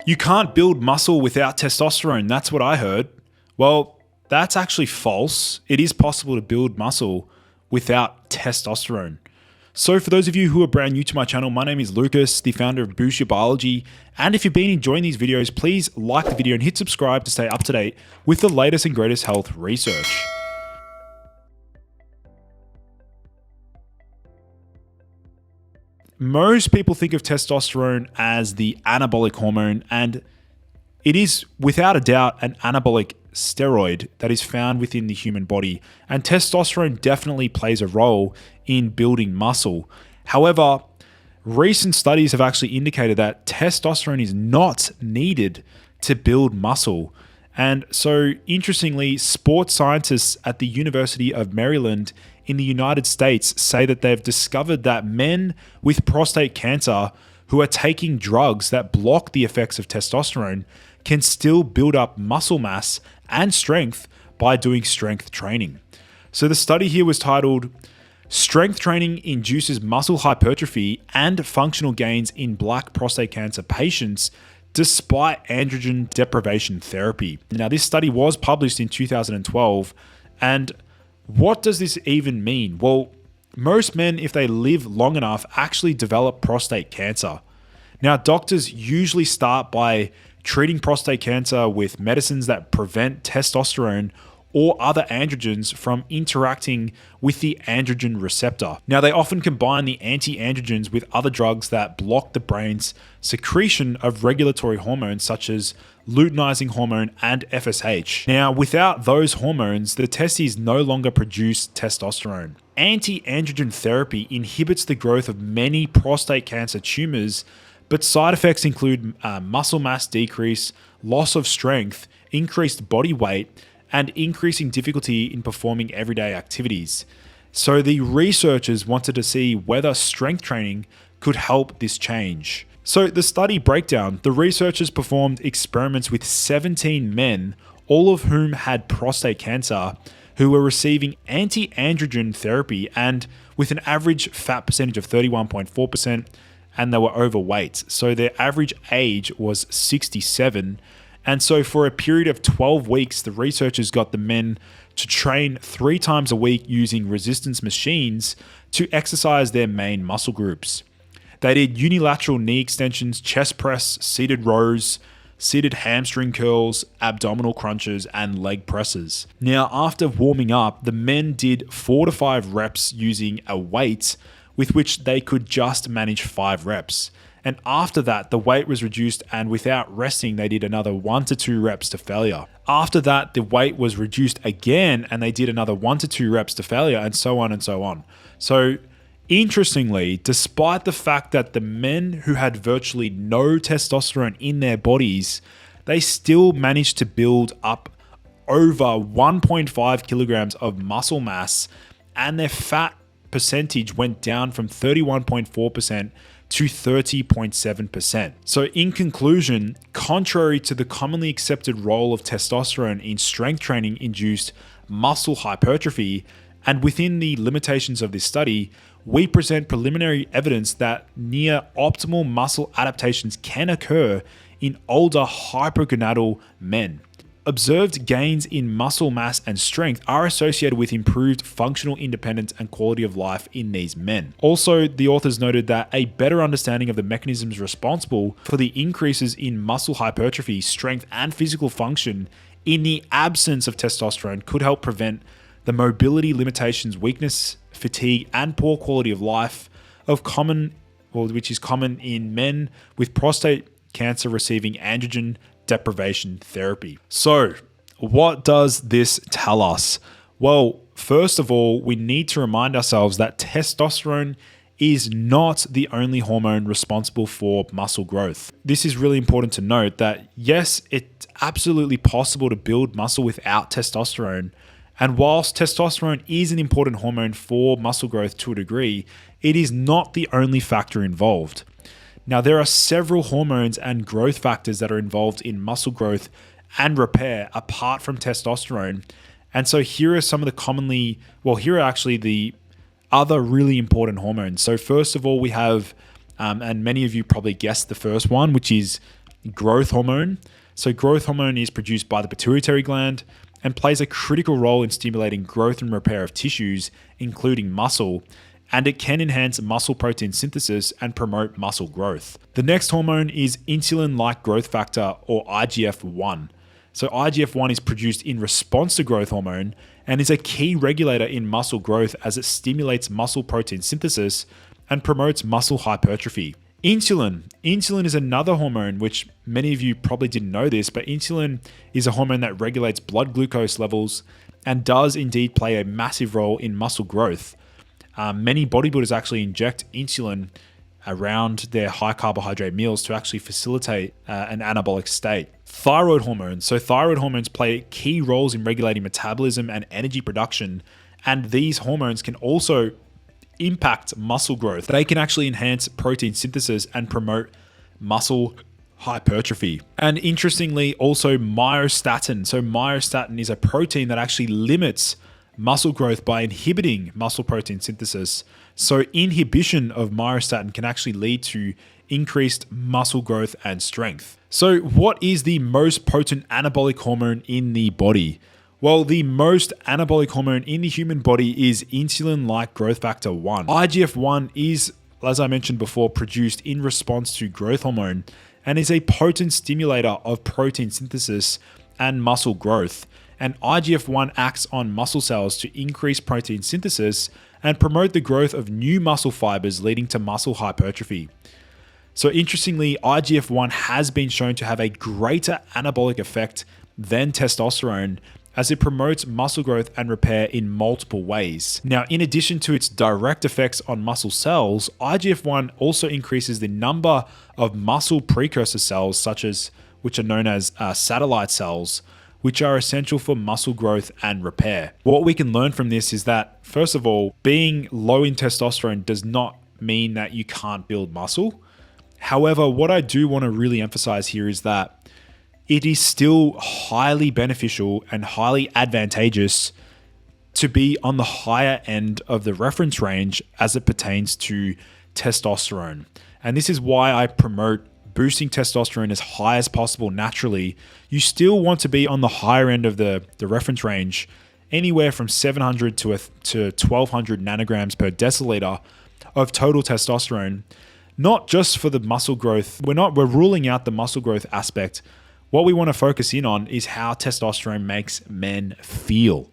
You can't build muscle without testosterone. That's what I heard. Well, that's actually false. It is possible to build muscle without testosterone. So for those of you who are brand new to my channel, my name is Lucas, the founder of Boost Your Biology. And if you've been enjoying these videos, please like the video and hit subscribe to stay up to date with the latest and greatest health research. Most people think of testosterone as the anabolic hormone, and it is without a doubt an anabolic steroid that is found within the human body. And testosterone definitely plays a role in building muscle. However, recent studies have actually indicated that testosterone is not needed to build muscle. And so, interestingly, sports scientists at the University of Maryland in the United States say that they've discovered that men with prostate cancer who are taking drugs that block the effects of testosterone can still build up muscle mass and strength by doing strength training. So the study here was titled, "Strength Training Induces Muscle Hypertrophy and Functional Gains in Black Prostate Cancer Patients Despite Androgen Deprivation Therapy." Now, this study was published in 2012, and what does this even mean? Well, most men, if they live long enough, actually develop prostate cancer. Now, doctors usually start by treating prostate cancer with medicines that prevent testosterone or other androgens from interacting with the androgen receptor. Now, they often combine the anti-androgens with other drugs that block the brain's secretion of regulatory hormones such as luteinizing hormone and FSH. Now, without those hormones, the testes no longer produce testosterone. Anti-androgen therapy inhibits the growth of many prostate cancer tumors, but side effects include muscle mass decrease, loss of strength, increased body weight, and increasing difficulty in performing everyday activities. So the researchers wanted to see whether strength training could help this change. So the study breakdown, the researchers performed experiments with 17 men, all of whom had prostate cancer, who were receiving anti-androgen therapy and with an average fat percentage of 31.4%, and they were overweight. So their average age was 67. And so for a period of 12 weeks, the researchers got the men to train 3 times a week using resistance machines to exercise their main muscle groups. They did unilateral knee extensions, chest press, seated rows, seated hamstring curls, abdominal crunches, and leg presses. Now, after warming up, the men did 4 to 5 reps using a weight with which they could just manage 5 reps. And after that, the weight was reduced, and without resting, they did another 1 to 2 reps to failure. After that, the weight was reduced again, and they did another 1 to 2 reps to failure, and so on and so on. So interestingly, despite the fact that the men who had virtually no testosterone in their bodies, they still managed to build up over 1.5 kilograms of muscle mass, and their fat percentage went down from 31.4% to 30.7%. So in conclusion, contrary to the commonly accepted role of testosterone in strength training induced muscle hypertrophy, and within the limitations of this study, we present preliminary evidence that near optimal muscle adaptations can occur in older hypogonadal men. Observed gains in muscle mass and strength are associated with improved functional independence and quality of life in these men. Also, the authors noted that a better understanding of the mechanisms responsible for the increases in muscle hypertrophy, strength, and physical function in the absence of testosterone could help prevent the mobility limitations, weakness, fatigue, and poor quality of life which is common in men with prostate cancer receiving androgen deprivation therapy. So, what does this tell us? Well, first of all, we need to remind ourselves that testosterone is not the only hormone responsible for muscle growth. This is really important to note that yes, it's absolutely possible to build muscle without testosterone. And whilst testosterone is an important hormone for muscle growth to a degree, it is not the only factor involved. Now, there are several hormones and growth factors that are involved in muscle growth and repair apart from testosterone. And so here are some of the here are actually the other really important hormones. So first of all, we have, and many of you probably guessed the first one, which is growth hormone. So growth hormone is produced by the pituitary gland and plays a critical role in stimulating growth and repair of tissues, including muscle, and it can enhance muscle protein synthesis and promote muscle growth. The next hormone is insulin-like growth factor, or IGF-1. So IGF-1 is produced in response to growth hormone and is a key regulator in muscle growth as it stimulates muscle protein synthesis and promotes muscle hypertrophy. Insulin. Insulin is another hormone, which many of you probably didn't know this, but insulin is a hormone that regulates blood glucose levels and does indeed play a massive role in muscle growth. Many bodybuilders actually inject insulin around their high carbohydrate meals to actually facilitate an anabolic state. Thyroid hormones. So thyroid hormones play key roles in regulating metabolism and energy production, and these hormones can also impact muscle growth. They can actually enhance protein synthesis and promote muscle hypertrophy. And interestingly, also myostatin. So myostatin is a protein that actually limits muscle growth by inhibiting muscle protein synthesis. So inhibition of myostatin can actually lead to increased muscle growth and strength. So what is the most potent anabolic hormone in the body? Well, the most anabolic hormone in the human body is insulin-like growth factor 1. IGF-1 is, as I mentioned before, produced in response to growth hormone and is a potent stimulator of protein synthesis and muscle growth. And IGF-1 acts on muscle cells to increase protein synthesis and promote the growth of new muscle fibers, leading to muscle hypertrophy. So interestingly, IGF-1 has been shown to have a greater anabolic effect than testosterone, as it promotes muscle growth and repair in multiple ways. Now, in addition to its direct effects on muscle cells, IGF-1 also increases the number of muscle precursor cells, which are known as satellite cells, which are essential for muscle growth and repair. What we can learn from this is that, first of all, being low in testosterone does not mean that you can't build muscle. However, what I do want to really emphasize here is that it is still highly beneficial and highly advantageous to be on the higher end of the reference range as it pertains to testosterone. And this is why I promote boosting testosterone as high as possible naturally. You still want to be on the higher end of the reference range, anywhere from 700 to 1200 nanograms per deciliter of total testosterone, not just for the muscle growth. We're ruling out the muscle growth aspect. What we want to focus in on is how testosterone makes men feel.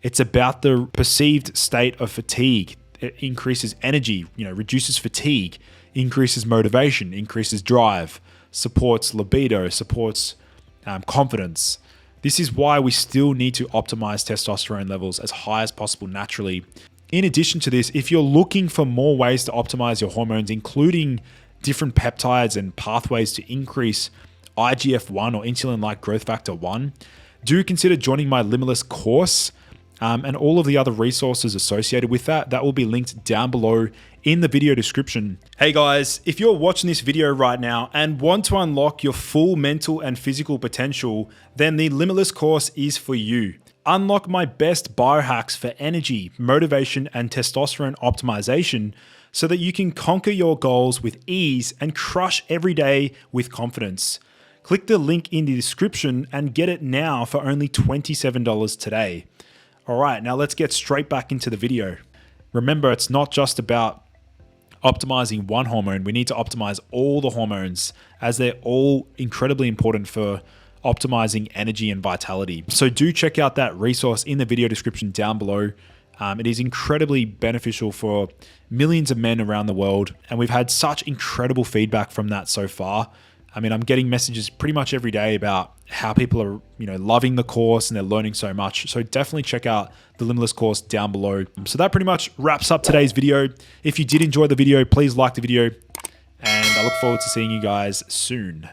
It's about the perceived state of fatigue. It increases energy, reduces fatigue, increases motivation, increases drive, supports libido, supports confidence. This is why we still need to optimize testosterone levels as high as possible naturally. In addition to this, if you're looking for more ways to optimize your hormones, including different peptides and pathways to increase IGF-1 or insulin-like growth factor 1, do consider joining my Limitless course and all of the other resources associated with that. That will be linked down below in the video description. Hey guys, if you're watching this video right now and want to unlock your full mental and physical potential, then the Limitless course is for you. Unlock my best biohacks for energy, motivation, and testosterone optimization so that you can conquer your goals with ease and crush every day with confidence. Click the link in the description and get it now for only $27 today. All right, now let's get straight back into the video. Remember, it's not just about optimizing one hormone. We need to optimize all the hormones, as they're all incredibly important for optimizing energy and vitality. So do check out that resource in the video description down below. It is incredibly beneficial for millions of men around the world, and we've had such incredible feedback from that so far. I mean, I'm getting messages pretty much every day about how people are, loving the course and they're learning so much. So definitely check out the Limitless course down below. So that pretty much wraps up today's video. If you did enjoy the video, please like the video, and I look forward to seeing you guys soon.